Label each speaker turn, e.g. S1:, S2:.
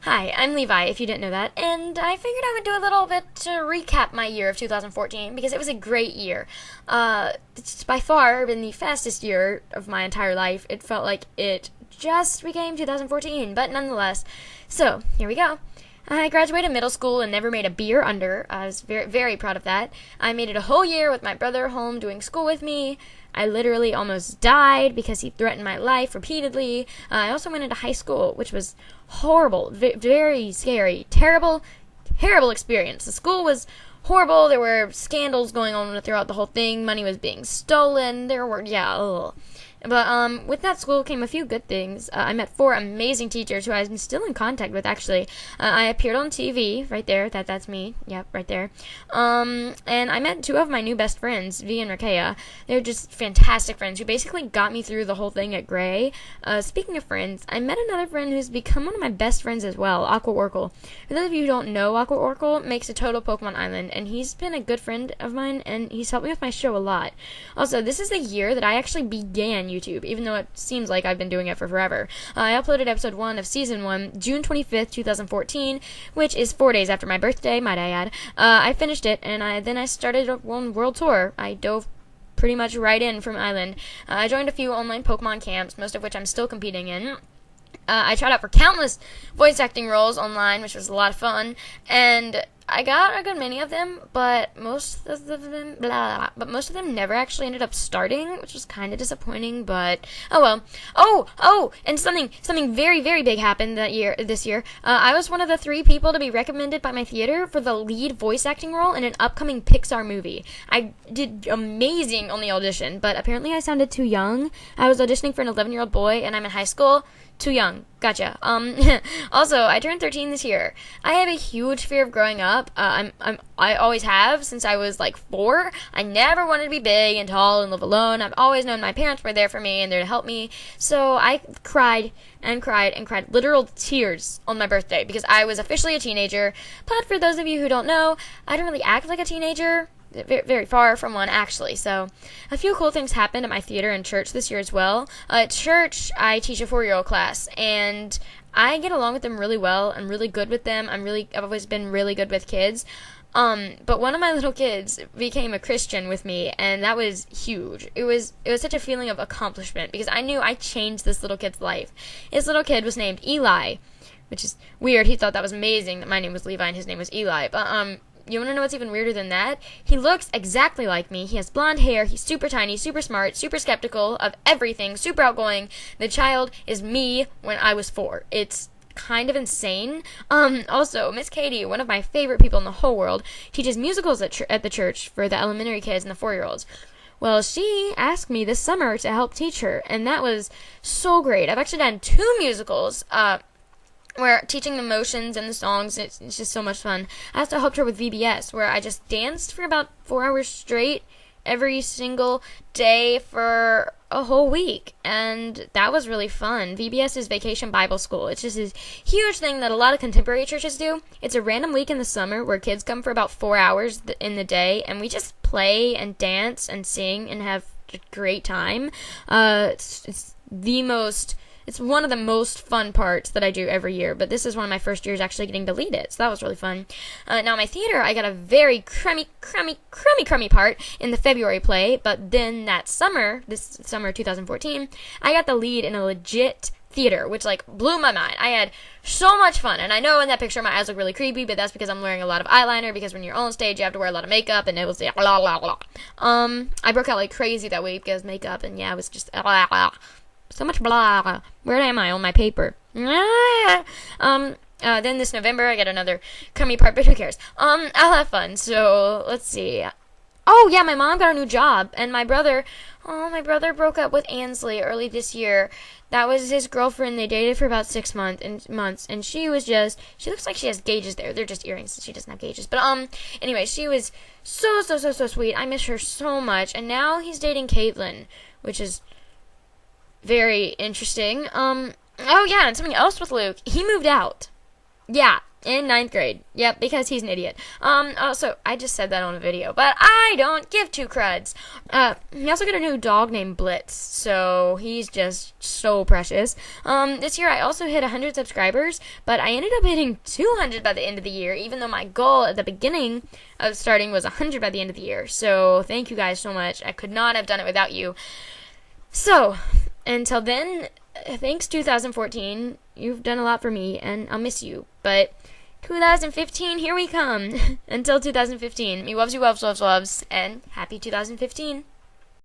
S1: Hi, I'm Levi, if you didn't know that, and I figured I would do a little bit to recap my year of 2014 because it was a great year. It's by far been the fastest year of my entire life. It felt like it just became 2014, but nonetheless. So, here we go. I graduated middle school and never made a beer under. I was very, very proud of that. I made it a whole year with my brother home doing school with me. I literally almost died because he threatened my life repeatedly. I also went into high school, which was horrible, very scary, terrible, terrible experience. The school was horrible. There were scandals going on throughout the whole thing. Money was being stolen. There were, yeah, ugh. But with that school came a few good things. I met 4 amazing teachers who I'm still in contact with, actually. I appeared on TV, right there. That's me. Yep, right there. And I met 2 of my new best friends, V and Rakea. They're just fantastic friends who basically got me through the whole thing at Gray. Speaking of friends, I met another friend who's become one of my best friends as well, Aqua Oracle. For those of you who don't know, Aqua Oracle makes a Total Pokemon Island, and he's been a good friend of mine, and he's helped me with my show a lot. Also, this is the year that I actually began YouTube, even though it seems like I've been doing it for forever. I uploaded episode 1 of season 1, June 25th, 2014, which is 4 days after my birthday, might I add. I finished it, and then I started a world tour. I dove pretty much right in from Island. I joined a few online Pokemon camps, most of which I'm still competing in. I tried out for countless voice acting roles online, which was a lot of fun, and I got a good many of them, but most of them never actually ended up starting, which was kind of disappointing. But oh well. And something very, very big happened this year. I was one of the 3 people to be recommended by my theater for the lead voice acting role in an upcoming Pixar movie. I did amazing on the audition, but apparently I sounded too young. I was auditioning for an 11-year-old boy, and I'm in high school. Too young. Gotcha. Also, I turned 13 this year. I have a huge fear of growing up. I always have since I was like 4. I never wanted to be big and tall and live alone. I've always known my parents were there for me and there to help me. So I cried and cried and cried literal tears on my birthday because I was officially a teenager. But for those of you who don't know, I don't really act like a teenager. Very far from one, actually. So a few cool things happened at my theater and church this year as well. At church, I teach a 4-year-old class, and I get along with them really well. I'm really good with them. I've always been really good with kids. But one of my little kids became a Christian with me, and that was huge. It was such a feeling of accomplishment because I knew I changed this little kid's life. This little kid was named Eli, which is weird. He thought that was amazing that my name was Levi and his name was Eli. But you want to know what's even weirder than that? He looks exactly like me. He has blonde hair. He's super tiny, super smart, super skeptical of everything, super outgoing. The child is me when I was 4. It's kind of insane. Also, Miss Katie, one of my favorite people in the whole world, teaches musicals at the church for the elementary kids and the 4-year-olds. Well, she asked me this summer to help teach her, and that was so great. I've actually done 2 musicals, where teaching the motions and the songs, it's just so much fun. I also helped her with VBS, where I just danced for about 4 hours straight every single day for a whole week, and that was really fun. VBS is Vacation Bible School. It's just this huge thing that a lot of contemporary churches do. It's a random week in the summer where kids come for about 4 hours in the day, and we just play and dance and sing and have a great time. It's one of the most fun parts that I do every year, but this is one of my first years actually getting to lead it, so that was really fun. Now, my theater, I got a very crummy part in the February play, but then this summer 2014, I got the lead in a legit theater, which, blew my mind. I had so much fun, and I know in that picture my eyes look really creepy, but that's because I'm wearing a lot of eyeliner, because when you're on stage, you have to wear a lot of makeup, and it was blah, blah, blah. I broke out like crazy that week because makeup, and yeah, it was just blah, blah. So much blah. Where am I on my paper? Then this November I get another crummy part, but who cares? I'll have fun. So let's see. Oh yeah, my mom got a new job, and my brother broke up with Ansley early this year. That was his girlfriend. They dated for about 6 months, and she looks like she has gauges there. They're just earrings. She doesn't have gauges. But anyway, she was so sweet. I miss her so much. And now he's dating Caitlin, which is very interesting. Oh yeah, and something else with Luke. He moved out. Yeah, In ninth grade. Yep, because he's an idiot. Also, I just said that on a video, but I don't give two cruds. He also got a new dog named Blitz, so he's just so precious. This year I also hit 100 subscribers, but I ended up hitting 200 by the end of the year, even though my goal at the beginning of starting was 100 by the end of the year. So, thank you guys so much. I could not have done it without you. So, until then, thanks 2014. You've done a lot for me, and I'll miss you. But 2015, here we come. Until 2015, me loves you, loves, and happy 2015.